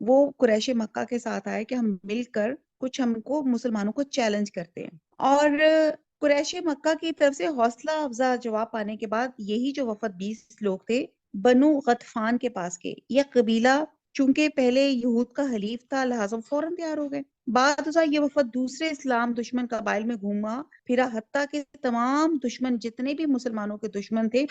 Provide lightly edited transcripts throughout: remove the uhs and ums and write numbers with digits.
وہ قریش مکہ کے ساتھ آئے کہ ہم مل کر کچھ ہم کو مسلمانوں کو چیلنج کرتے ہیں. اور قریش مکہ کی طرف سے حوصلہ افزا جواب پانے کے بعد یہی جو وفد 20 لوگ تھے بنو غطفان کے پاس کے، یہ قبیلہ چونکہ پہلے یہود کا حلیف تھا لہٰذا فوراً تیار ہو گئے. بعد ازاں یہ وفد دوسرے اسلام دشمن قبائل میں گھوما پھرا، حتیٰ کہ تمام دشمن جتنے بھی مسلمانوں کے دشمن تھے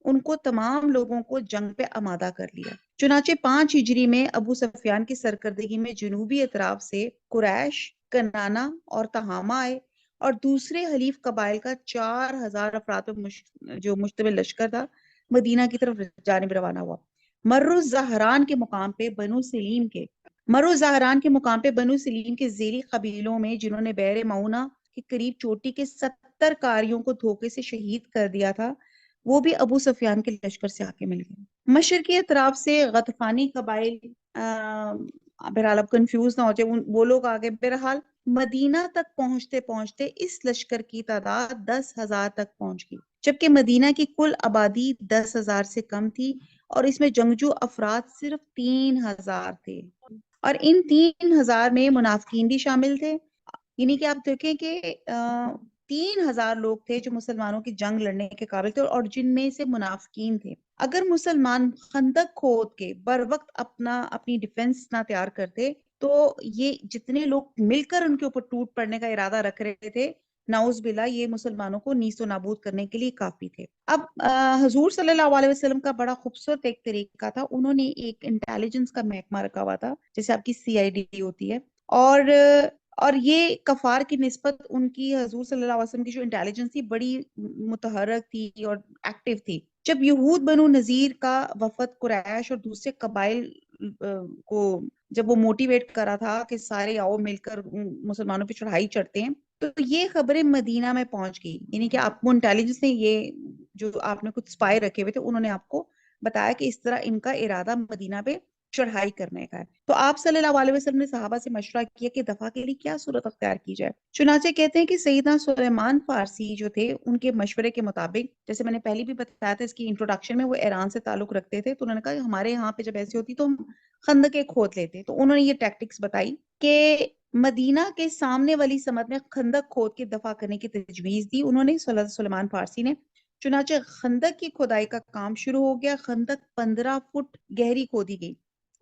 ان کو تمام لوگوں کو جنگ پہ آمادہ کر لیا. چنانچہ 5 ہجری میں ابو سفیان کی سرکردگی میں جنوبی اطراف سے قریش، کنانا اور تہامہ آئے اور دوسرے حلیف قبائل کا 4000 افراد پر جو مشتمل لشکر تھا مدینہ کی طرف جانب روانہ ہوا. مرو زہران کے مقام پہ بنو سلیم کے ذیلی قبیلوں میں جنہوں نے بئر معونہ کے قریب چوٹی کے 70 کاریوں کو دھوکے سے شہید کر دیا تھا، وہ بھی ابو سفیان کے لشکر سے آ کے مل گئے. مشرقی اطراف سے غطفانی قبائل، بہرحال اب کنفیوز نہ ہو جائے، وہ لوگ آگے. بہرحال مدینہ تک پہنچتے پہنچتے اس لشکر کی تعداد 10,000 تک پہنچ گئی، جبکہ مدینہ کی کل آبادی 10,000 سے کم تھی اور اس میں جنگجو افراد صرف 3,000 تھے، اور ان 3,000 میں منافقین بھی شامل تھے. یعنی کہ آپ دیکھیں کہ 3,000 لوگ تھے جو مسلمانوں کی جنگ لڑنے کے قابل تھے اور جن میں سے منافقین تھے. اگر مسلمان خندق کھود کے بر وقت اپنی ڈیفنس نہ تیار کرتے تو یہ جتنے لوگ مل کر ان کے اوپر ٹوٹ پڑنے کا ارادہ رکھ رہے تھے، نعوذ باللہ، یہ مسلمانوں کو نیست و نابود کرنے کے لیے کافی تھے. اب حضور صلی اللہ علیہ وسلم کا بڑا خوبصورت ایک طریقہ تھا، انہوں نے ایک انٹیلیجنس کا محکمہ رکھا ہوا تھا جیسے آپ کی CID ہوتی ہے، اور یہ کفار کی نسبت ان کی حضور صلی اللہ علیہ وسلم کی جو انٹیلیجنس تھی بڑی متحرک تھی اور ایکٹیو تھی. جب یہود بنو نذیر کا وفد قریش اور دوسرے قبائل کو جب وہ موٹیویٹ کرا تھا کہ سارے آؤ مل کر مسلمانوں پہ چڑھائی چڑھتے ہیں، تو یہ خبریں مدینہ میں پہنچ گئی. یعنی کہ آپ کو انٹیلیجنس نے یہ جو آپ نے کچھ سپائی رکھے ہوئے تھے انہوں نے آپ کو بتایا کہ اس طرح ان کا ارادہ مدینہ پہ چڑھائی کرنے کا ہے. تو آپ صلی اللہ علیہ وسلم نے صحابہ سے مشورہ کیا کہ دفاع کے لیے کیا صورت اختیار کی جائے. چنانچہ کہتے ہیں کہ سیدنا سلیمان فارسی جو تھے ان کے مشورے کے مطابق، جیسے میں نے پہلے بھی بتایا تھا اس کی انٹروڈکشن میں، وہ ایران سے تعلق رکھتے تھے، تو انہوں نے کہا کہ ہمارے یہاں پہ جب ایسی ہوتی تو ہم خندقیں کھود لیتے. تو انہوں نے یہ ٹیکٹکس بتائی کہ مدینہ کے سامنے والی سمت میں خندق کھود کے دفاع کرنے کی تجویز دی انہوں نے، سلیمان فارسی نے. چنانچہ خندق کی کھدائی کا کام شروع ہو گیا. خندق 15 فٹ گہری کھودی گئی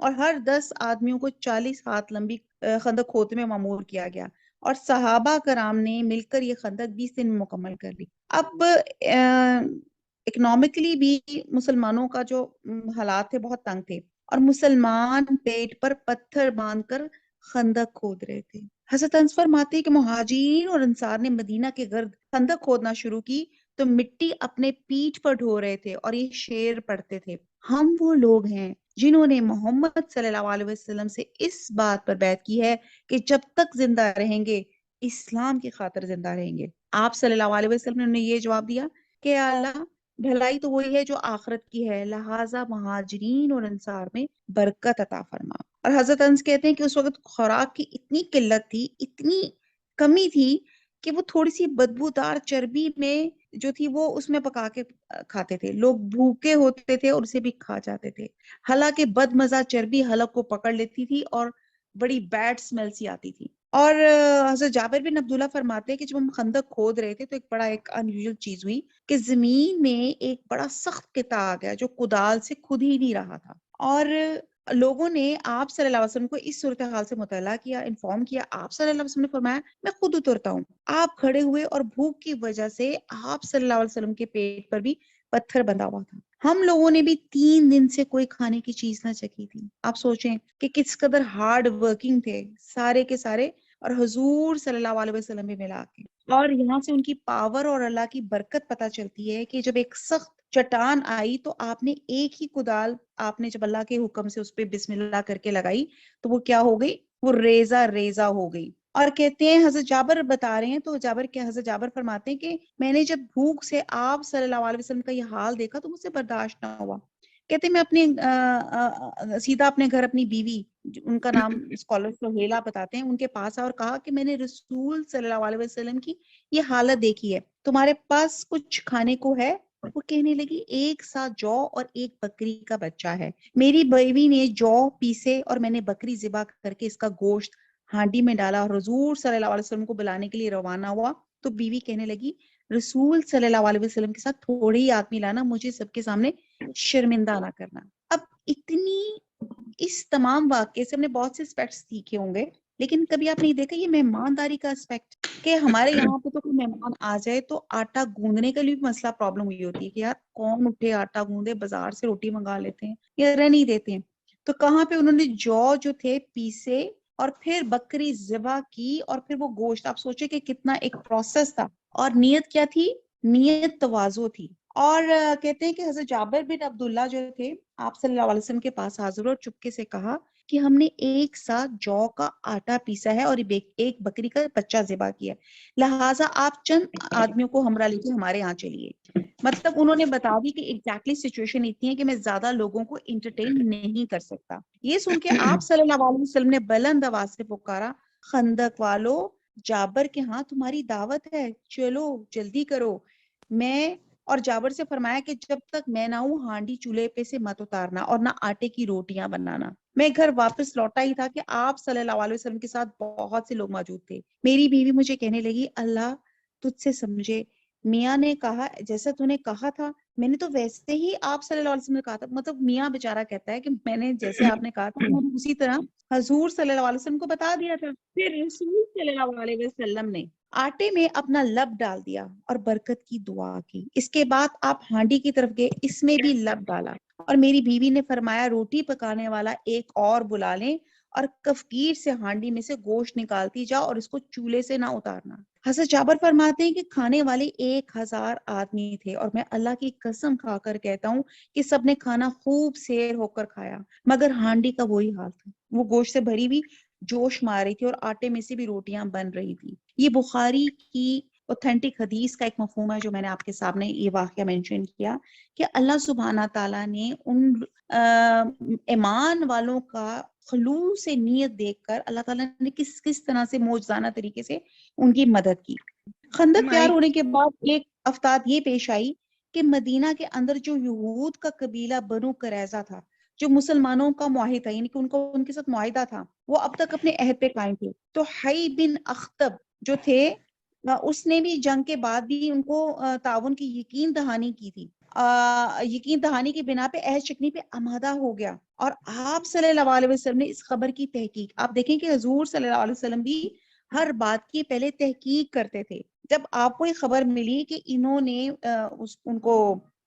اور ہر 10 آدمیوں کو 40 ہاتھ لمبی خندق کھودنے میں مامور کیا گیا، اور صحابہ کرام نے مل کر یہ خندق 20 دن میں مکمل کر لی. اب اکنامکلی بھی مسلمانوں کا جو حالات تھے بہت تنگ تھے، اور مسلمان پیٹ پر پتھر باندھ کر خندق کھود رہے تھے. حضرت انس فرماتے ہیں کہ مہاجرین اور انصار نے مدینہ کے گرد خندق کھودنا شروع کی تو مٹی اپنے پیٹھ پر ڈھو رہے تھے اور یہ شعر پڑھتے تھے: ہم وہ لوگ ہیں جنہوں نے محمد صلی اللہ علیہ وسلم سے اس بات پر بیعت کی ہے کہ جب تک زندہ رہیں گے اسلام کی خاطر زندہ رہیں گے. آپ صلی اللہ علیہ وسلم نے یہ جواب دیا کہ اللہ، بھلائی تو وہی ہے جو آخرت کی ہے، لہٰذا مہاجرین اور انصار میں برکت عطا فرما. اور حضرت انس کہتے ہیں کہ اس وقت خوراک کی اتنی قلت تھی، اتنی کمی تھی کہ وہ تھوڑی سی بدبودار چربی میں جو تھی وہ اس میں پکا کے کھاتے تھے. لوگ بھوکے ہوتے تھے اور اسے بھی کھا جاتے تھے، حالانکہ بد مزہ چربی حلق کو پکڑ لیتی تھی اور بڑی بیڈ سمیل سی آتی تھی. اور حضرت جابر بن عبداللہ فرماتے ہیں کہ جب ہم خندق کھود رہے تھے تو ایک انیوژل چیز ہوئی کہ زمین میں ایک بڑا سخت قطعہ آ گیا جو کدال سے کھد ہی نہیں رہا تھا، اور لوگوں نے آپ صلی اللہ علیہ وسلم کو اس صورتحال سے مطلع کیا، انفارم کیا. آپ صلی اللہ علیہ وسلم نے فرمایا میں خود اترتا ہوں. آپ کھڑے ہوئے اور بھوک کی وجہ سے آپ صلی اللہ علیہ وسلم کے پیٹ پر بھی پتھر بندھا ہوا تھا. ہم لوگوں نے بھی 3 دن سے کوئی کھانے کی چیز نہ چکھی تھی. آپ سوچیں کہ کس قدر ہارڈ ورکنگ تھے سارے کے سارے، اور حضور صلی اللہ علیہ وسلم بھی ملا کے. اور یہاں سے ان کی پاور اور اللہ کی برکت پتہ چلتی ہے کہ جب ایک سخت چٹان آئی تو آپ نے ایک ہی کدال، آپ نے جب اللہ کے حکم سے اس پہ بسم اللہ کر کے لگائی تو وہ کیا ہو گئی؟ وہ ریزہ ریزہ ہو گئی. اور کہتے ہیں حضرت جابر بتا رہے ہیں، تو حضرت جابر فرماتے ہیں کہ میں نے جب بھوک سے آپ صلی اللہ علیہ وسلم کا یہ حال دیکھا تو مجھ سے برداشت نہ ہوا. کہتے ہیں میں سیدھا اپنے گھر اپنی بیوی، ان کا نام اسکالر سہیلا بتاتے ہیں، ان کے پاس اور کہا کہ میں نے رسول صلی اللہ علیہ وسلم کی یہ حالت دیکھی ہے، تمہارے پاس کچھ کھانے کو ہے؟ وہ کہنے لگی ایک ساتھ جو اور ایک بکری کا بچہ ہے، میری بیوی نے جو پیسے اور میں نے بکری ذبح کر کے اس کا گوشت ہانڈی میں ڈالا اور حضور صلی اللہ علیہ وسلم کو بلانے کے لیے روانہ ہوا۔ تو بیوی کہنے لگی رسول صلی اللہ علیہ وسلم کے ساتھ تھوڑے ہی آدمی لانا، مجھے سب کے سامنے شرمندہ نہ کرنا۔ اب اتنی اس تمام واقعے سے ہم نے بہت سے اسپیکٹس سیکھے ہوں گے، لیکن کبھی آپ نے دیکھا یہ مہمانداری کا اسپیکٹ کہ ہمارے یہاں پہ تو کوئی مہمان آ جائے تو آٹا گوندنے کا بھی مسئلہ پرابلم ہوئی ہوتی ہے کہ یار کون اٹھے آٹا گوندے، بازار سے روٹی منگا لیتے ہیں یا رہنے ہی دیتے ہیں۔ تو کہاں پہ انہوں نے جو تھے پیسے اور پھر بکری ذبح کی اور پھر وہ گوشت، آپ سوچے کہ کتنا ایک پروسیس تھا، اور نیت کیا تھی؟ نیت تواضع تھی۔ اور کہتے ہیں کہ حضرت جابر بن عبداللہ جو تھے آپ صلی اللہ علیہ وسلم کے پاس حاضر اور چپکے سے کہا کہ ہم نے ایک ساتھ جو کا آٹا پیسا ہے اور ایک بکری کا بچہ ذبح کیا ہے، لہٰذا آپ چند آدمیوں کو ہمراہ لے کے ہمارے یہاں چلیے۔ مطلب انہوں نے بتا دی کہ ایگزیکٹلی سچویشن اتنی ہے کہ میں زیادہ لوگوں کو انٹرٹین نہیں کر سکتا۔ یہ سن کے آپ صلی اللہ علیہ وسلم نے بلند آواز سے پکارا خندق والو، جابر کے ہاں تمہاری دعوت ہے، چلو جلدی کرو۔ میں اور جابر سے فرمایا کہ جب تک میں نہ ہوں ہانڈی چولہے پہ سے مت اتارنا اور نہ آٹے کی روٹیاں بنانا۔ میں گھر واپس لوٹا ہی تھا کہ آپ صلی اللہ علیہ وسلم کے ساتھ بہت سے لوگ موجود تھے۔ میری بیوی مجھے کہنے لگی اللہ تجھ سے سمجھے، میاں نے کہا جیسا تو نے کہا تھا میں نے تو ویسے ہی آپ صلی اللہ علیہ وسلم نے کہا تھا۔ مطلب میاں بیچارہ کہتا ہے کہ میں نے جیسے آپ نے کہا تھا میں نے اسی طرح حضور صلی اللہ علیہ وسلم کو بتا دیا تھا۔ پھر رسول صلی اللہ علیہ وسلم نے آٹے میں اپنا لب ڈال دیا اور برکت کی دعا کی۔ اس کے بعد آپ ہانڈی کی طرف گئے، اس میں بھی لب ڈالا اور میری بیوی نے فرمایا روٹی پکانے والا ایک اور بلا لیں اور کفگیر سے ہانڈی میں سے گوشت نکالتی جا اور اس کو چولہے سے نہ اتارنا۔ حضرت جابر فرماتے ہیں کہ کھانے والے 1000 آدمی تھے اور میں اللہ کی قسم کھا کر کہتا ہوں کہ سب نے کھانا خوب سیر ہو کر کھایا، مگر ہانڈی کا وہی حال تھا، وہ گوشت سے بھری ہوئی جوش مار رہی تھی اور آٹے میں سے بھی روٹیاں بن رہی تھی۔ یہ بخاری کی اوتھینٹک حدیث کا ایک مفہوم ہے جو میں نے آپ کے سامنے یہ واقعہ مینشن کیا کہ اللہ سبحانہ تعالیٰ نے ان ایمان والوں کا خلوص سے نیت دیکھ کر اللہ تعالیٰ نے کس طرح سے معجزانہ طریقے سے ان کی مدد کی۔ خندق تیار ہونے کے بعد ایک افتاد یہ پیش آئی کہ مدینہ کے اندر جو یہود کا قبیلہ بنو قریظہ تھا، جو مسلمانوں کا معاہد تھا، یعنی کہ ان کے ساتھ معاہدہ تھا، وہ اب تک اپنے عہد پہ قائم تھے۔ تو حی بن اخطب جو تھے اس نے بھی جنگ کے بعد بھی ان کو تعاون کی یقین دہانی کی تھی، یقین دہانی کی بنا پہ عہد شکنی پہ آمادہ ہو گیا۔ اور آپ صلی اللہ علیہ وسلم نے اس خبر کی تحقیق، آپ دیکھیں کہ حضور صلی اللہ علیہ وسلم بھی ہر بات کی پہلے تحقیق کرتے تھے۔ جب آپ کو یہ خبر ملی کہ انہوں نے ان کو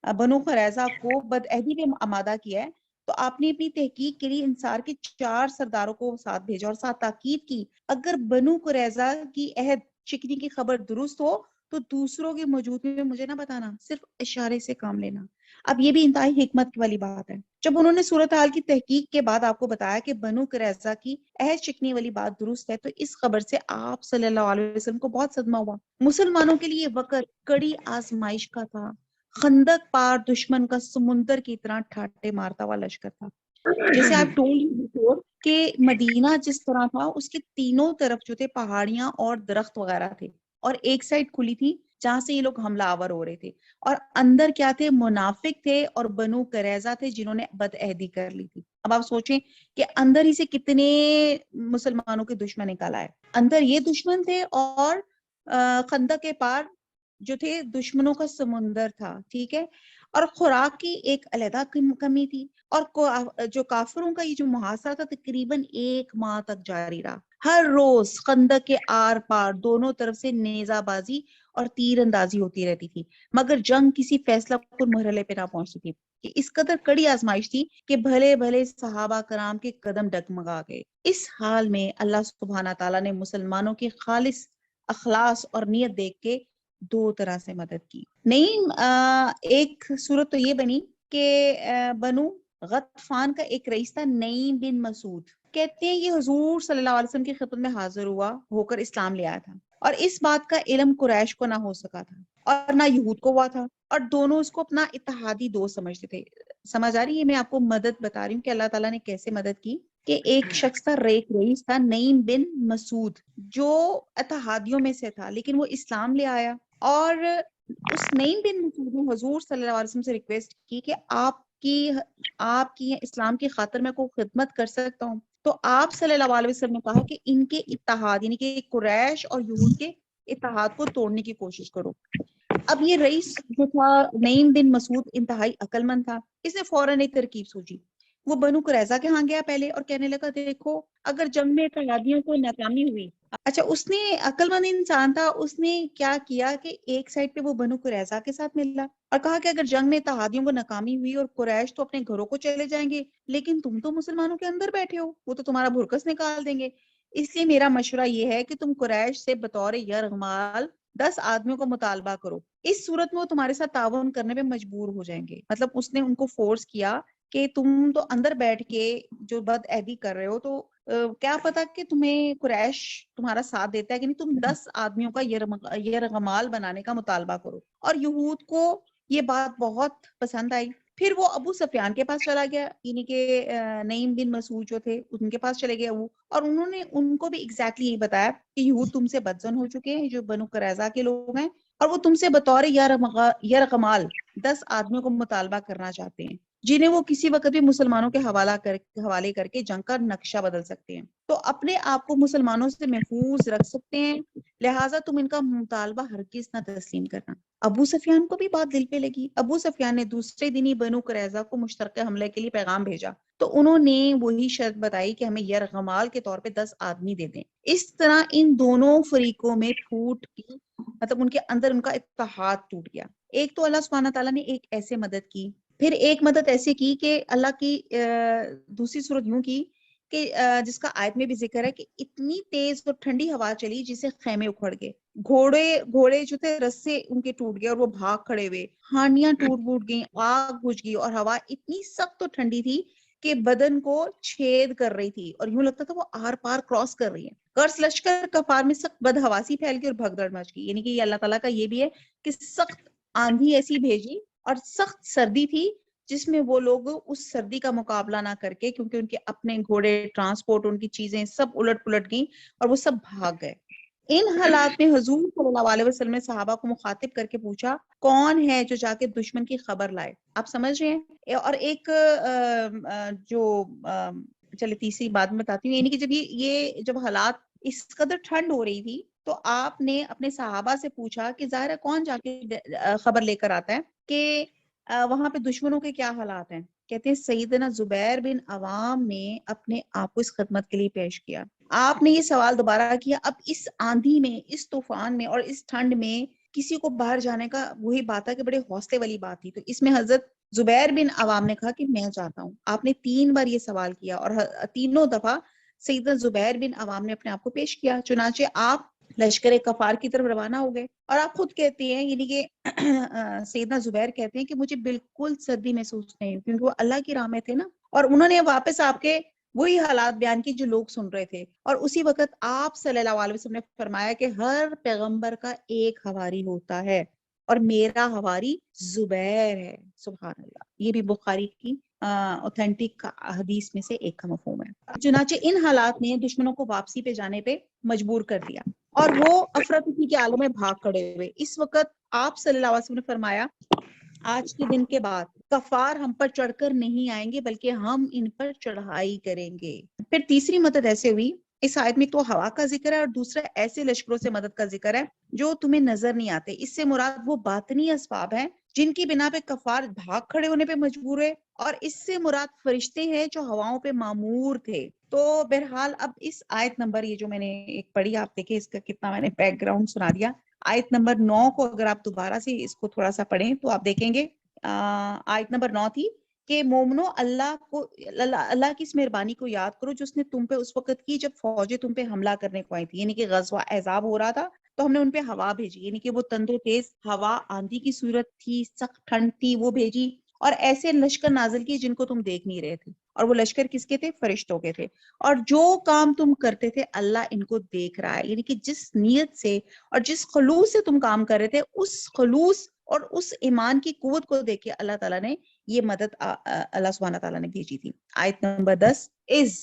بنو قریظہ کو بدعہدی پہ آمادہ کیا ہے، تو آپ نے اپنی تحقیق کے لیے انصار کے 4 سرداروں کو ساتھ بھیجا اور ساتھ تاکید کی اگر بنو قریظہ کی عہد شکنی کی خبر درست ہو تو دوسروں کی موجودگی میں مجھے نہ بتانا، صرف اشارے سے کام لینا۔ اب یہ بھی انتہائی حکمت والی بات ہے۔ جب انہوں نے صورتحال کی تحقیق کے بعد آپ کو بتایا کہ بنو قریظہ کی عہد شکنی والی بات درست ہے، تو اس خبر سے آپ صلی اللہ علیہ وسلم کو بہت صدمہ ہوا۔ مسلمانوں کے لیے وقت کڑی آزمائش کا تھا، خندق پار دشمن کا سمندر کی طرح ٹھاٹے مارتا ہوا لشکر تھا۔ جیسے آپ ٹولڈ کہ مدینہ جس طرح تھا اس کے تینوں طرف جو تھے پہاڑیاں اور درخت وغیرہ تھے، اور ایک سائڈ کھلی تھی جہاں سے یہ لوگ حملہ آور ہو رہے تھے، اور اندر کیا تھے؟ منافق تھے اور بنو قریظہ تھے جنہوں نے بدعہدی کر لی تھی۔ اب آپ سوچیں کہ اندر ہی سے کتنے مسلمانوں کے دشمن نکال آئے۔ اندر یہ دشمن تھے اور خندق کے پار جو تھے دشمنوں کا سمندر تھا، ٹھیک ہے، اور خوراک کی ایک علیحدہ کمی تھی، اور جو کافروں کا یہ جو محاصرہ تھا تقریباً 1 ماہ تک جاری رہا۔ ہر روز خندق کے آر پار دونوں طرف سے نیزہ بازی اور تیر اندازی ہوتی رہتی تھی، مگر جنگ کسی فیصلہ کن مرحلے پہ نہ پہنچتی تھی۔ کہ اس قدر کڑی آزمائش تھی کہ بھلے بھلے صحابہ کرام کے قدم ڈگمگا گئے۔ اس حال میں اللہ سبحانہ تعالیٰ نے مسلمانوں کی خالص اخلاص اور نیت دیکھ کے 2 طرح سے مدد کی۔ نہیں، ایک صورت تو یہ بنی کہ بنو غطفان کا ایک رئیس تھا نعیم بن مسعود، کہتے ہیں یہ حضور صلی اللہ علیہ وسلم کی خدمت میں حاضر ہو کر اسلام لے آیا تھا، اور اس بات کا علم قریش کو نہ ہو سکا تھا اور نہ یہود کو ہوا تھا، اور دونوں اس کو اپنا اتحادی دوست سمجھتے تھے۔ سمجھ آ رہی ہے؟ میں آپ کو مدد بتا رہی ہوں کہ اللہ تعالیٰ نے کیسے مدد کی۔ کہ ایک شخص تھا، رئیس تھا نعیم بن مسعود، جو اتحادیوں میں سے تھا، لیکن وہ اسلام لے آیا اور اس نعیم بن مسعود نے حضور صلی اللہ علیہ وسلم سے ریکویسٹ کی کہ آپ کی اسلام کی خاطر میں کوئی خدمت کر سکتا ہوں. تو آپ صلی اللہ علیہ وسلم نے کہا کہ ان کے اتحاد یعنی کہ قریش اور یہود کے اتحاد کو توڑنے کی کوشش کرو. اب یہ رئیس جو تھا نعیم بن مسعود انتہائی عقل مند تھا. اس نے فوراً ایک ترکیب سوچی. وہ بنو قریظہ کے ہاں گیا پہلے اور کہنے لگا دیکھو اگر جنگ میں اتحادیوں کو ناکامی ہوئی. اچھا اس نے عقل مند انسان تھا, اس نے کیا کیا کہ ایک سائڈ پہ وہ بنو قریظہ کے ساتھ ملا اور کہا کہ اگر جنگ میں اتحادیوں کو ناکامی ہوئی اور قریش تو اپنے گھروں کو چلے جائیں گے, لیکن تم تو مسلمانوں کے اندر بیٹھے ہو, وہ تو تمہارا بھرکس نکال دیں گے. اس لیے میرا مشورہ یہ ہے کہ تم قریش سے بطور یرغمال 10 آدمیوں کو مطالبہ کرو. اس صورت میں وہ تمہارے ساتھ تعاون کرنے پہ مجبور ہو جائیں گے. مطلب اس نے ان کو فورس کیا کہ تم تو اندر بیٹھ کے جو بد عہدی کر رہے ہو تو کیا پتا کہ تمہیں قریش تمہارا ساتھ دیتا ہے کہ نہیں, تم 10 آدمیوں کا یرغمال بنانے کا مطالبہ کرو. اور یہود کو یہ بات بہت پسند آئی. پھر وہ ابو سفیان کے پاس چلا گیا, یعنی کہ نعیم بن مسعود جو تھے ان کے پاس چلے گیا وہ, اور انہوں نے ان کو بھی ایگزیکٹلی یہی بتایا کہ یہود تم سے بدظن ہو چکے ہیں, جو بنو قریظہ کے لوگ ہیں, اور وہ تم سے بطور یرغمال 10 آدمیوں کو مطالبہ کرنا چاہتے ہیں جنہیں وہ کسی وقت بھی مسلمانوں کے حوالے کر کے جنگ کا نقشہ بدل سکتے ہیں, تو اپنے آپ کو مسلمانوں سے محفوظ رکھ سکتے ہیں, لہٰذا تم ان کا مطالبہ ہرگز نہ تسلیم کرنا. ابو سفیان کو بھی بات دل پہ لگی. ابو سفیان نے دوسرے دن ہی بنو قریظہ کو مشترکہ حملے کے لیے پیغام بھیجا, تو انہوں نے وہی شرط بتائی کہ ہمیں یرغمال کے طور پہ 10 آدمی دے دیں. اس طرح ان دونوں فریقوں میں پھوٹ کی, مطلب ان کے اندر ان کا اتحاد ٹوٹ گیا. ایک تو اللہ سبحانہ تعالیٰ نے ایک ایسے مدد کی, پھر ایک مدد ایسے کی کہ اللہ کی دوسری صورت یوں کی کہ جس کا آیت میں بھی ذکر ہے کہ اتنی تیز اور ٹھنڈی ہوا چلی جسے خیمے اکھڑ گئے, گھوڑے جو تھے رسے ان کے ٹوٹ گئے اور وہ بھاگ کھڑے ہوئے, ہانڈیاں ٹوٹ گئیں, آگ بجھ گئی, اور ہوا اتنی سخت اور ٹھنڈی تھی کہ بدن کو چھید کر رہی تھی اور یوں لگتا تھا وہ آر پار کراس کر رہی ہے. قرص لشکر کفار میں سخت بدحواسی پھیل گئی اور بھگدڑ مچ گئی. یعنی کہ یہ اللہ تعالیٰ کا یہ بھی ہے کہ سخت آندھی ایسی بھیجی اور سخت سردی تھی جس میں وہ لوگ اس سردی کا مقابلہ نہ کر کے, کیونکہ ان کے اپنے گھوڑے, ٹرانسپورٹ, ان کی چیزیں سب الٹ پلٹ گئیں اور وہ سب بھاگ گئے. ان حالات میں حضور صلی اللہ علیہ وسلم نے صحابہ کو مخاطب کر کے پوچھا کون ہے جو جا کے دشمن کی خبر لائے. آپ سمجھ رہے ہیں. اور ایک چلے تیسری بات میں بتاتی ہوں, یعنی کہ جب یہ جب حالات اس قدر ٹھنڈ ہو رہی تھی تو آپ نے اپنے صحابہ سے پوچھا کہ ظاہر ہے کون جا کے خبر لے کر آتا ہے کہ وہاں پہ دشمنوں کے کیا حالات ہیں. کہتے ہیں سیدنا زبیر بن عوام نے اپنے آپ کو اس خدمت کے لیے پیش کیا. آپ نے یہ سوال دوبارہ کیا. اب اس آندھی میں, اس طوفان میں اور اس ٹھنڈ میں کسی کو باہر جانے کا وہی بات ہے کہ بڑے حوصلے والی بات تھی. تو اس میں حضرت زبیر بن عوام نے کہا کہ میں جاتا ہوں. آپ نے 3 بار یہ سوال کیا اور تینوں دفعہ سیدنا زبیر بن عوام نے اپنے آپ کو پیش کیا. چنانچہ آپ لشکر کفار کی طرف روانہ ہو گئے. اور آپ خود کہتے ہیں, یعنی کہ سیدنا زبیر کہتے ہیں کہ مجھے بالکل سردی محسوس نہیں ہوئی کیونکہ وہ اللہ کی راہ میں تھے نا, اور انہوں نے واپس آپ کے وہی حالات بیان کی جو لوگ سن رہے تھے. اور اسی وقت آپ صلی اللہ علیہ وسلم نے فرمایا کہ ہر پیغمبر کا ایک حواری ہوتا ہے اور میرا حواری زبیر ہے. سبحان اللہ. یہ بھی بخاری کی اوتھینٹک حدیث میں سے ایک کا مفہوم ہے. چنانچہ ان حالات نے دشمنوں کو واپسی پہ جانے پہ مجبور کر دیا اور وہ افراتفری کے عالم میں بھاگ کھڑے ہوئے. اس وقت آپ صلی اللہ علیہ وسلم نے فرمایا آج کے دن کے بعد کفار ہم پر چڑھ کر نہیں آئیں گے بلکہ ہم ان پر چڑھائی کریں گے. پھر تیسری مدد ایسے ہوئی. اس آیت میں تو ہوا کا ذکر ہے اور دوسرا ایسے لشکروں سے مدد کا ذکر ہے جو تمہیں نظر نہیں آتے. اس سے مراد وہ باطنی اسباب ہیں جن کی بنا پہ کفار بھاگ کھڑے ہونے پہ مجبور ہوئے, اور اس سے مراد فرشتے ہیں جو ہواؤں پہ مامور تھے. تو بہرحال اب اس آیت نمبر, یہ جو میں نے ایک پڑھی, آپ دیکھیں اس کا کتنا میں نے بیک گراؤنڈ سنا دیا. آیت نمبر 9 کو اگر آپ دوبارہ سے اس کو تھوڑا سا پڑھیں تو آپ دیکھیں گے آیت نمبر 9 تھی کہ مومنو اللہ کی اس مہربانی کو یاد کرو جو اس نے تم پہ اس وقت کی جب فوجیں تم پہ حملہ کرنے کو آئی تھی. یعنی کہ غزوہ احزاب ہو رہا تھا تو ہم نے ان پہ ہوا بھیجی, یعنی کہ وہ تندر تیز ہوا آندھی کی صورت تھی, سخت ٹھنڈ تھی, وہ بھیجی اور ایسے لشکر نازل کی جن کو تم دیکھ نہیں رہے تھے. اور وہ لشکر کس کے تھے؟ فرشتوں کے تھے. اور جو کام تم کرتے تھے اللہ ان کو دیکھ رہا ہے. یعنی کہ جس نیت سے اور جس خلوص سے تم کام کر رہے تھے اس خلوص اور اس ایمان کی قوت کو دیکھ کے اللہ تعالیٰ نے یہ مدد اللہ سبحانہ تعالیٰ نے بھیجی تھی. آیت نمبر 10 از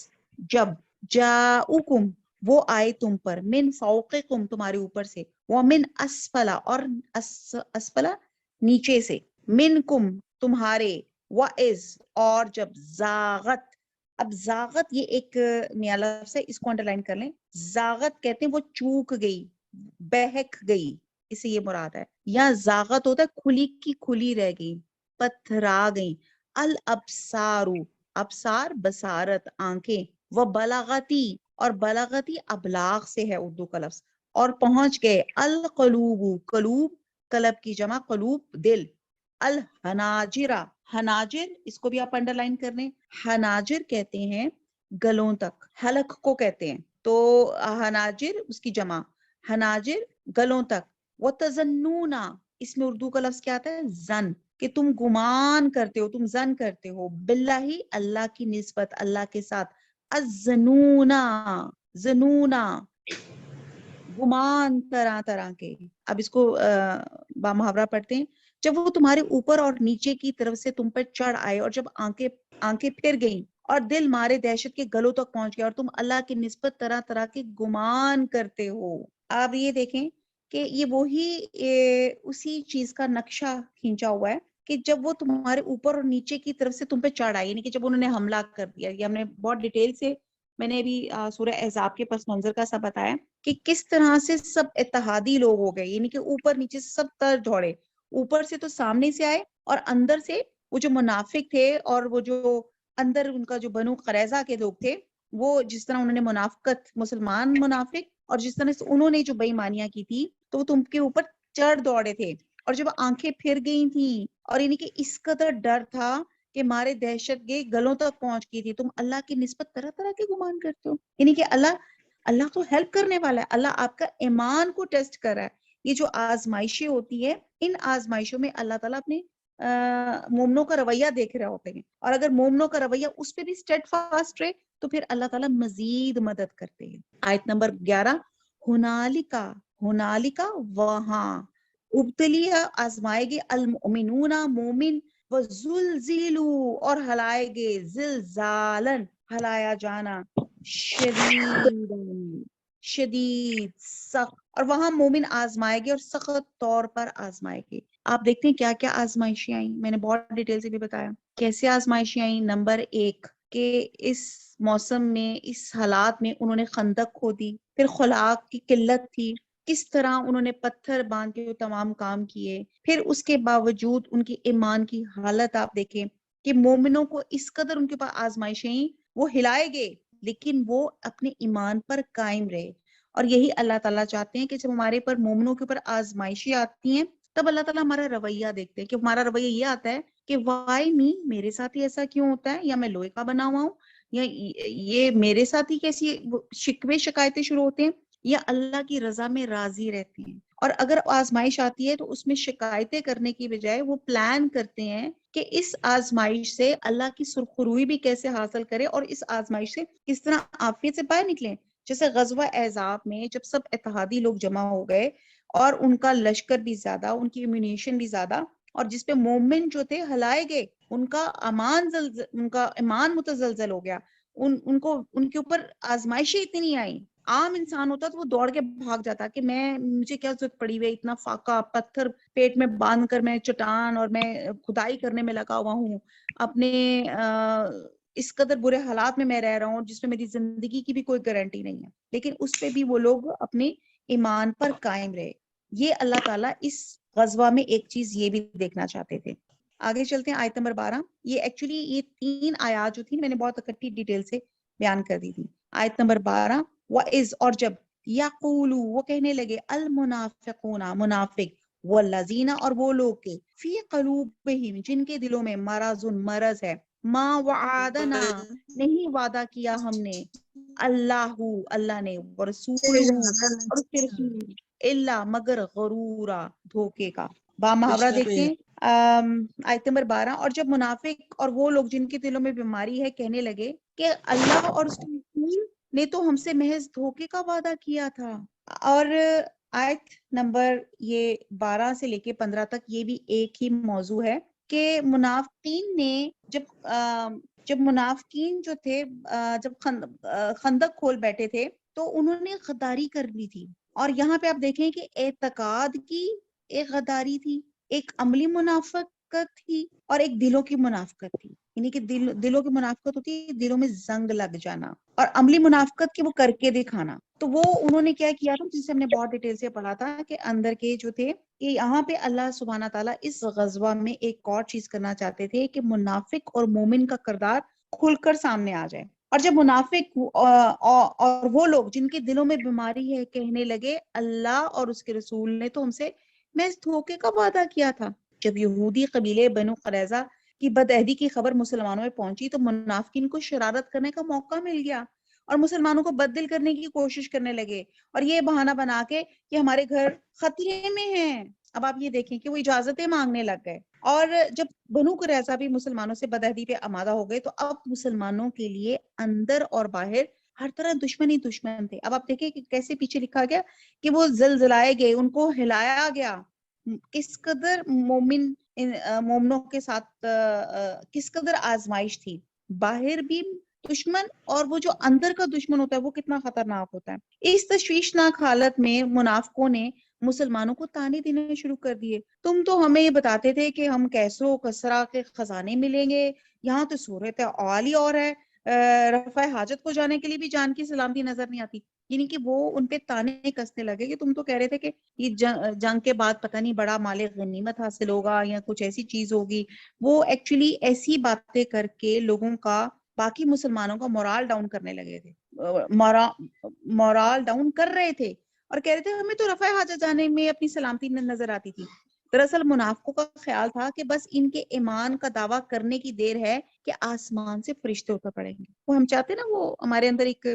جب جاؤکم وہ آئے تم پر، من فوقکم تمہارے اوپر سے، ومن اسفلا اور اسفلا نیچے سے، منکم تمہارے، وَإِذْ اور جب، زاغت، اب زاغت یہ ایک نیا لفظ ہے، اس کو انڈرلائن کر لیں، زاغت کہتے ہیں وہ چوک گئی، بہک گئی، اس سے یہ مراد ہے، یا زاغت ہوتا ہے کھلی کی کھلی رہ گئی، پتھرا گئی، الابصارو، ابصار بصارت آنکھیں، وہ بلاغتی اور بلاغتی ابلاغ سے ہے اردو کا لفظ، اور پہنچ گئے، القلوب قلوب، قلب کی جمع قلوب دل، الحناجرہ حناجر، اس کو بھی آپ انڈر لائن کر لیں، حناجر کہتے ہیں گلوں تک، حلق کو کہتے ہیں، تو حناجر اس کی جمع، حناجر گلوں تک، وَتَظَنُّونَ اس میں اردو کا لفظ کیا آتا ہے، زن، کہ تم گمان کرتے ہو، تم زن کرتے ہو، باللہ اللہ کی نسبت، اللہ کے ساتھ، الظنونا زنونا گمان طرح طرح کے، اب اس کو با محاورہ پڑھتے ہیں، جب وہ تمہارے اوپر اور نیچے کی طرف سے تم پر چڑھ آئے، اور جب آنکھیں پھر گئیں اور دل مارے دہشت کے گلوں تک پہنچ گیا، اور تم اللہ کی نسبت طرح طرح کے گمان کرتے ہو۔ آپ یہ دیکھیں کہ یہ وہی اسی چیز کا نقشہ کھینچا ہوا ہے کہ جب وہ تمہارے اوپر اور نیچے کی طرف سے تم پہ چڑھ آئے، یعنی کہ جب انہوں نے حملہ کر دیا، یہ ہم نے بہت ڈیٹیل سے، میں نے ابھی سورہ احزاب کے پس منظر کا سب بتایا کہ کس طرح سے سب اتحادی لوگ ہو گئے، یعنی کہ اوپر نیچے سے سب تر دوڑے، اوپر سے تو سامنے سے آئے، اور اندر سے وہ جو منافق تھے، اور وہ جو اندر ان کا جو بنو قریظہ کے لوگ تھے، وہ جس طرح انہوں نے منافقت، مسلمان منافق، اور جس طرح سے انہوں نے جو بے ایمانیاں کی تھی، تو وہ تم کے اوپر چڑھ دوڑے تھے، اور جب آنکھیں پھر گئی تھیں، اور یعنی کہ اس قدر ڈر تھا کہ مارے دہشت کے گلوں تک پہنچ گئی تھی، تم اللہ کی نسبت طرح طرح کے گمان کرتے ہو، یعنی کہ اللہ تو ہیلپ کرنے والا ہے، اللہ آپ کا ایمان کو ٹیسٹ کر رہا ہے۔ یہ جو آزمائشیں ہوتی ہے، ان آزمائشوں میں اللہ تعالیٰ اپنے مومنوں کا رویہ دیکھ رہے ہوتے ہیں، اور اگر مومنوں کا رویہ اس پہ بھی اسٹیڈ فاسٹ رہے تو پھر اللہ تعالیٰ مزید مدد کرتے ہیں۔ آیت نمبر 11، ہنالکا وہاں، ابتلیہ آزمائے گے، المؤمنون مومن، وزلزلوا اور ہلائے گے، زلزالن ہلایا جانا، شدید شدید سخت، اور وہاں مومن آزمائے گے اور سخت طور پر آزمائے گے۔ آپ دیکھتے ہیں کیا کیا آزمائشیں آئیں، میں نے بہت ڈیٹیل سے بھی بتایا کیسے آزمائشیں آئیں۔ نمبر 1 کہ اس موسم میں، اس حالات میں انہوں نے خندق کھودی، پھر خوراک کی قلت تھی، کس طرح انہوں نے پتھر باندھ کے تمام کام کیے، پھر اس کے باوجود ان کی ایمان کی حالت آپ دیکھیں کہ مومنوں کو اس قدر ان کے پاس آزمائشیں، وہ ہلائے گئے لیکن وہ اپنے ایمان پر قائم رہے۔ اور یہی اللہ تعالیٰ چاہتے ہیں کہ جب ہمارے پر مومنوں کے اوپر آزمائشیں آتی ہیں، تب اللہ تعالیٰ ہمارا رویہ دیکھتے ہیں کہ ہمارا رویہ یہ آتا ہے کہ وائی می، میرے ساتھ ہی ایسا کیوں ہوتا ہے، یا میں لوہے کا بنا ہوا ہوں، یا یہ میرے ساتھ ہی کیسی شکوے شکایتیں شروع ہوتے ہیں، یا اللہ کی رضا میں راضی رہتے ہیں۔ اور اگر آزمائش آتی ہے تو اس میں شکایتیں کرنے کی بجائے وہ پلان کرتے ہیں کہ اس آزمائش سے اللہ کی سرخروئی بھی کیسے حاصل کرے، اور اس آزمائش سے کس طرح عافیت سے باہر نکلیں۔ جیسے غزوہ احزاب میں جب سب اتحادی لوگ جمع ہو گئے، اور ان کا لشکر بھی زیادہ، ان کی امونیشن بھی زیادہ، اور جس پہ مومن جو تھے ہلائے گئے، ان کا ایمان متزلزل ہو گیا، ان کے اوپر آزمائشیں اتنی آئیں۔ عام انسان ہوتا تو وہ دوڑ کے بھاگ جاتا کہ مجھے کیا ضرورت پڑی ہوئی، اتنا فاقہ پتھر پیٹ میں باندھ کر میں چٹان اور میں کھدائی کرنے میں لگا ہوا ہوں، اپنے اس قدر برے حالات میں رہ رہا ہوں جس میں میری زندگی کی بھی کوئی گارنٹی نہیں ہے، لیکن اس پہ بھی وہ لوگ اپنے ایمان پر قائم رہے۔ یہ اللہ تعالیٰ اس غزوہ میں ایک چیز یہ بھی دیکھنا چاہتے تھے۔ آگے چلتے ہیں، آیت نمبر 12۔ یہ ایکچولی یہ 3 آیات جو تھی میں نے بہت اکٹھی ڈیٹیل سے بیان کر دی تھی۔ آیت نمبر 12، وَإِذْ اور جب، یقولو وہ کہنے لگے، المنافقون منافق، والذین اور وہ لوگ کے، فی قلوبہم جن کے دلوں میں مرض ہے، ما وعدنا نہیں وعدہ کیا ہم نے، اللہ نے، ورسولہ اور اس کے رسول، الا مگر غرورا دھوکے کا۔ با محاورہ دیکھیں، آیت نمبر 12، اور جب منافق اور وہ لوگ جن کے دلوں میں بیماری ہے کہنے لگے کہ اللہ اور اس کے رسول نے تو ہم سے محض دھوکے کا وعدہ کیا تھا۔ اور آیت نمبر یہ 12 سے لے کے 15 تک یہ بھی ایک ہی موضوع ہے کہ منافقین نے جب منافقین جو تھے جب خندق کھول بیٹھے تھے تو انہوں نے غداری کر لی تھی. اور یہاں پہ آپ دیکھیں کہ اعتقاد کی ایک غداری تھی، ایک عملی منافقت تھی، اور ایک دلوں کی منافقت تھی. یعنی کہ دلوں کی منافقت ہوتی ہے دلوں میں زنگ لگ جانا، اور عملی منافقت کی وہ کر کے دکھانا. تو وہ انہوں نے کیا تھا، جسے ہم نے بہت ڈیٹیل سے پڑھا تھا کہ اندر کے جو تھے کہ یہاں پہ اللہ سبحانہ تعالیٰ اس غزوہ میں ایک اور چیز کرنا چاہتے تھے کہ منافق اور مومن کا کردار کھل کر سامنے آ جائے. اور جب منافق اور وہ لوگ جن کے دلوں میں بیماری ہے کہنے لگے اللہ اور اس کے رسول نے تو ہم سے محض دھوکے کا وعدہ کیا تھا. جب یہودی قبیلے بنو قریظہ کی بدعہدی کی خبر مسلمانوں میں پہنچی تو منافقین کو شرارت کرنے کا موقع مل گیا اور مسلمانوں کو بددل کرنے کی کوشش کرنے لگے، اور یہ بہانہ بنا کے کہ ہمارے گھر خطرے میں ہیں. اب آپ یہ دیکھیں کہ وہ اجازتیں مانگنے لگ گئے. اور جب بنو قریظہ بھی مسلمانوں سے بدعہدی پہ آمادہ ہو گئے تو اب مسلمانوں کے لیے اندر اور باہر ہر طرح دشمن ہی دشمن تھے. اب آپ دیکھیں کہ کیسے پیچھے لکھا گیا کہ وہ زلزلائے گئے، ان کو ہلایا گیا. کس قدر مومنوں کے ساتھ کس قدر آزمائش تھی. باہر بھی دشمن اور وہ جو اندر کا دشمن ہوتا ہے وہ کتنا خطرناک ہوتا ہے. اس تشویشناک حالت میں منافقوں نے مسلمانوں کو تانے دینے شروع کر دیے. تم تو ہمیں یہ بتاتے تھے کہ ہم کیسر و کسرا کے خزانے ملیں گے، یہاں تو صورت عالی اور ہے، رفع حاجت کو جانے کے لیے بھی جان کی سلامتی نظر نہیں آتی. یعنی کہ وہ ان پہ تانے کسنے لگے کہ تم تو کہہ رہے تھے کہ یہ جنگ کے بعد پتہ نہیں بڑا مال غنیمت حاصل ہوگا یا کچھ ایسی چیز ہوگی. وہ ایکچولی ایسی باتیں کر کے لوگوں کا، باقی مسلمانوں کا مورال ڈاؤن کرنے لگے تھے، مورال ڈاؤن کر رہے تھے اور کہہ رہے تھے ہمیں تو رفع حاجت جانے میں اپنی سلامتی نظر آتی تھی. دراصل منافقوں کا خیال تھا کہ بس ان کے ایمان کا دعویٰ کرنے کی دیر ہے کہ آسمان سے فرشتے اتر پڑیں گے. وہ ہم چاہتے ہیں نا، وہ ہمارے اندر ایک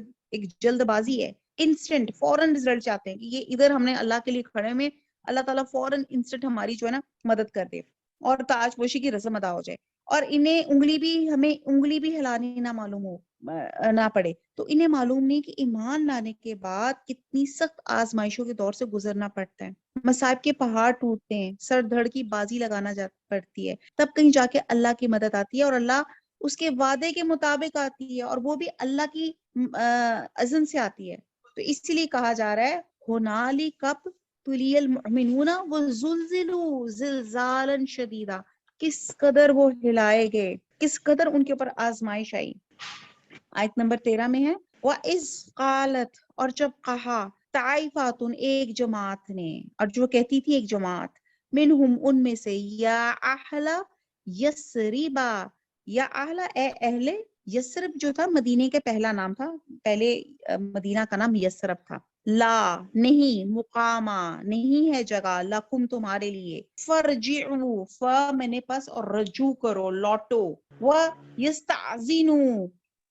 جلد بازی ہے، انسٹنٹ فوراً رزلٹ چاہتے ہیں کہ یہ ادھر ہم نے اللہ کے لیے کھڑے میں اللہ تعالیٰ فوراً انسٹنٹ ہماری جو ہے نا مدد کر دے اور تاج پوشی کی رسم ادا ہو جائے. اور انہیں انگلی بھی ہلانی نہ معلوم ہو نہ پڑے. تو انہیں معلوم نہیں کہ ایمان لانے کے بعد کتنی سخت آزمائشوں کے دور سے گزرنا پڑتا ہے. مصائب کے پہاڑ ٹوٹتے ہیں، سر دھڑ کی بازی لگانا پڑتی ہے، تب کہیں جا کے اللہ کی مدد آتی ہے اور اللہ اس کے وعدے کے مطابق آتی ہے، اور وہ بھی اللہ کی اذن سے آتی ہے. تو اسی لیے کہا جا رہا ہے ہنالک ابتلی المؤمنون وزلزلوا زلزالا شدیدا. کس قدر وہ ہلائے گئے، کس قدر ان کے اوپر آزمائش آئی. آیت نمبر 13 میں ہے وَإِذْ قَالَتْ، اور جب کہا طائفاتٌ، ایک جماعت نے، اور جو کہتی تھی ایک جماعت، منہم ان میں سے، یا اہل یسربا، یا اہل، اے اہل یسرب جو تھا مدینے کا پہلا نام تھا، پہلے مدینہ کا نام یسرب تھا. لا نہیں، مقامہ نہیں ہے جگہ، لکم تمہارے لیے، فرجعوا ف میں نے پس اور رجوع کرو لوٹو، و یستعذنوا،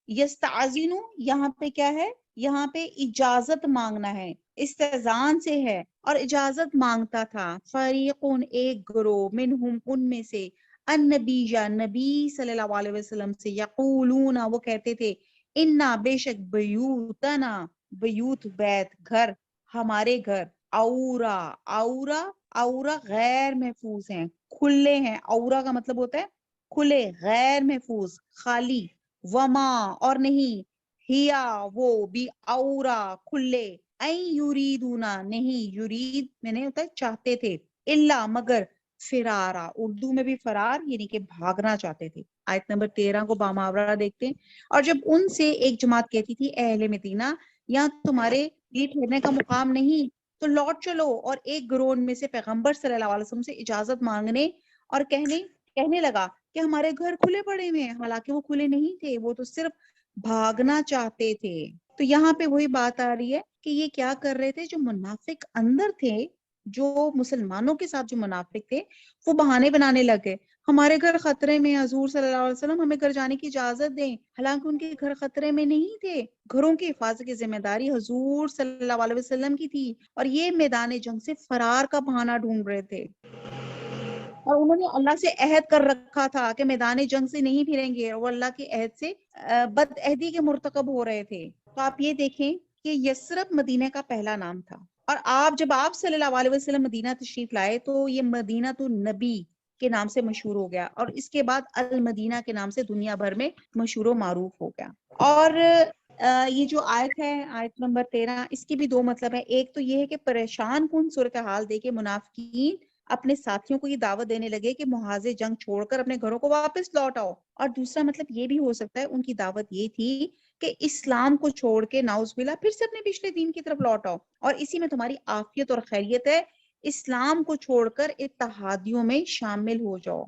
یستعذنوا یہاں پہ کیا ہے، یہاں پہ اجازت مانگنا ہے، استعذان سے ہے اور اجازت مانگتا تھا. فریقون ایک گروہ، منہم ان میں سے، النبی یا نبی صلی اللہ علیہ وسلم سے، یقولون وہ کہتے تھے، انا بے شک بیوتنا، بیوت بیت گھر، ہمارے گھر، اورا اورا اورا غیر محفوظ ہیں، کھلے ہیں. اورا کا مطلب ہوتا ہے کھلے، غیر محفوظ خالی. وما اور نہیں، ہیا وہ بھی اورا کھلے، این یریدونا نہیں، یرید میں نے ہوتا ہے چاہتے تھے، الا مگر، فرارا اردو میں بھی فرار یعنی کہ بھاگنا چاہتے تھے. آیت نمبر 13 کو باماورا دیکھتے ہیں. اور جب ان سے ایک جماعت کہتی تھی اے اہل مدینہ، یہاں تمہارے لیے ٹھہرنے کا مقام نہیں تو لوٹ چلو، اور ایک گروہ میں سے پیغمبر صلی اللہ علیہ وسلم سے اجازت مانگنے اور کہنے لگا کہ ہمارے گھر کھلے پڑے ہوئے ہیں، حالانکہ وہ کھلے نہیں تھے، وہ تو صرف بھاگنا چاہتے تھے. تو یہاں پہ وہی بات آ رہی ہے کہ یہ کیا کر رہے تھے، جو منافق اندر تھے، جو مسلمانوں کے ساتھ جو منافق تھے، وہ بہانے بنانے لگے. ہمارے گھر خطرے میں، حضور صلی اللہ علیہ وسلم ہمیں گھر جانے کی اجازت دیں، حالانکہ ان کے گھر خطرے میں نہیں تھے. گھروں کی حفاظت کی ذمہ داری حضور صلی اللہ علیہ وسلم کی تھی، اور یہ میدان جنگ سے فرار کا بہانہ ڈھونڈ رہے تھے. اور انہوں نے اللہ سے عہد کر رکھا تھا کہ میدان جنگ سے نہیں پھریں گے، اور وہ اللہ کے عہد سے بد عہدی کے مرتکب ہو رہے تھے. تو آپ یہ دیکھیں کہ یسرب مدینہ کا پہلا نام تھا، اور جب آپ صلی اللہ علیہ وسلم مدینہ تشریف لائے تو یہ مدینہ تو نبی کے نام سے مشہور ہو گیا، اور اس کے بعد المدینہ کے نام سے دنیا بھر میں مشہور و معروف ہو گیا. اور یہ جو آیت ہے، آیت نمبر 13، اس کے بھی دو مطلب ہے. ایک تو یہ ہے کہ پریشان کن صورتحال دے کے منافقین اپنے ساتھیوں کو یہ دعوت دینے لگے کہ محاذ جنگ چھوڑ کر اپنے گھروں کو واپس لوٹ آؤ. اور دوسرا مطلب یہ بھی ہو سکتا ہے ان کی دعوت یہ تھی کہ اسلام کو چھوڑ کے نعوذ باللہ پھر سے اپنے پچھلے دین کی طرف لوٹ آؤ، اور اسی میں تمہاری عافیت اور خیریت ہے، اسلام کو چھوڑ کر اتحادیوں میں شامل ہو جاؤ.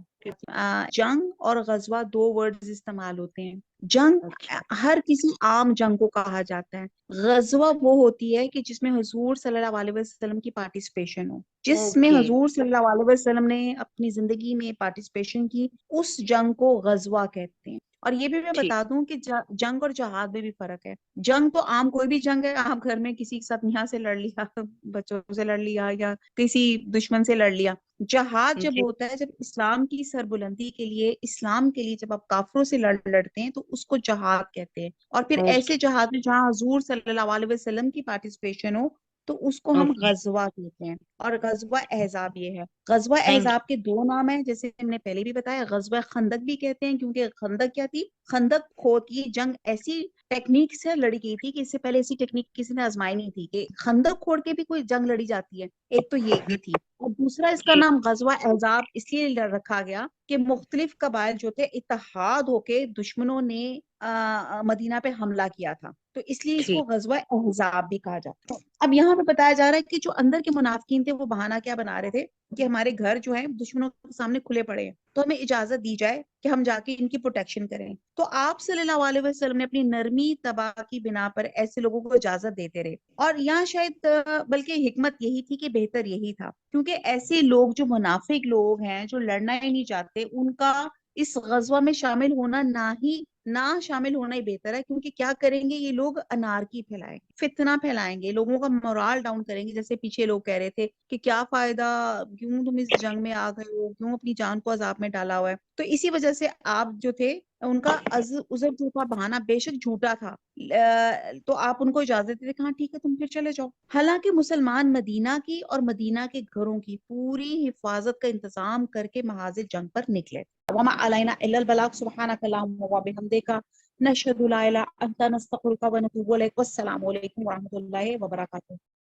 جنگ اور غزوہ دو ورڈز استعمال ہوتے ہیں. جنگ اچھا ہر کسی عام جنگ کو کہا جاتا ہے. غزوہ وہ ہوتی ہے کہ جس میں حضور صلی اللہ علیہ وسلم کی پارٹیسپیشن ہو، جس میں اوکے حضور صلی اللہ علیہ وسلم نے اپنی زندگی میں پارٹیسپیشن کی، اس جنگ کو غزوہ کہتے ہیں. اور یہ بھی میں ٹھیک. بتا دوں کہ جنگ اور جہاد میں بھی فرق ہے. جنگ تو عام کوئی بھی جنگ ہے، آپ گھر میں کسی کے ساتھ یہاں سے لڑ لیا، بچوں سے لڑ لیا، یا کسی دشمن سے لڑ لیا. جہاد جب جی ہوتا ہے، جب اسلام کی سربلندی کے لیے، اسلام کے لیے جب آپ کافروں سے لڑتے ہیں تو اس کو جہاد کہتے ہیں. اور پھر اوکے ایسے جہاد میں جہاں حضور صلی اللہ علیہ وسلم کی پارٹیسپیشن ہو تو اس کو ہم اوکے. غزوہ کہتے ہیں. اور غزوہ احزاب یہ ہے. غزوہ تھینک احزاب کے دو نام ہیں، جیسے ہم نے پہلے بھی بتایا. غزوہ خندق بھی کہتے ہیں کیونکہ خندق کیا تھی؟ خندق کھود کی جنگ ایسی ٹیکنیک سے لڑی گئی تھی کہ اس سے پہلے ایسی ٹیکنیک کسی نے آزمائی نہیں تھی کہ خندق کھود کے بھی کوئی جنگ لڑی جاتی ہے. ایک تو یہ تھی. اور دوسرا اس کا جی. نام غزوہ احزاب اس لیے رکھا گیا کہ مختلف قبائل جو تھے اتحاد ہو کے دشمنوں نے مدینہ پہ حملہ کیا تھا، تو اس لیے اس کو ٹھیک. غزوہ احزاب بھی کہا جاتا ہے. اب یہاں پہ بتایا جا رہا ہے کہ جو اندر کے منافقین تھے وہ بہانہ کیا بنا رہے تھے کہ ہمارے گھر جو ہیں دشمنوں کے سامنے کھلے پڑے ہیں، تو ہمیں اجازت دی جائے کہ ہم جا کے ان کی پروٹیکشن کریں. تو آپ صلی اللہ علیہ وسلم نے اپنی نرمی طبع کی بنا پر ایسے لوگوں کو اجازت دیتے رہے. اور یہاں شاید بلکہ حکمت یہی تھی کہ بہتر یہی تھا، کیونکہ ایسے لوگ جو منافق لوگ ہیں، جو لڑنا ہی نہیں چاہتے، ان کا اس غزوہ میں شامل ہونا نہ شامل ہونا ہی بہتر ہے. کیونکہ کیا کریں گے یہ لوگ؟ انارکی پھیلائیں گے، فتنہ پھیلائیں گے، لوگوں کا مورال ڈاؤن کریں گے. جیسے پیچھے لوگ کہہ رہے تھے کہ کیا فائدہ، کیوں تم اس جنگ میں آ گئے ہو، کیوں اپنی جان کو عذاب میں ڈالا ہوا ہے. تو اسی وجہ سے آپ جو تھے ان کا عذر جو تھا، بہانہ بے شک جھوٹا تھا، تو آپ ان کو اجازت دیتے کہ ہاں ٹھیک ہے تم پھر چلے جاؤ. حالانکہ مسلمان مدینہ کی اور مدینہ کے گھروں کی پوری حفاظت کا انتظام کر کے محاذ جنگ پر نکلے. وما علینا الا البلاغ. سبحانک اللہم وبحمدک، نشہد لا الہ الا انت، نستغفرک ونتوب الیک. والسلام علیکم ورحمۃ اللہ وبرکاتہ.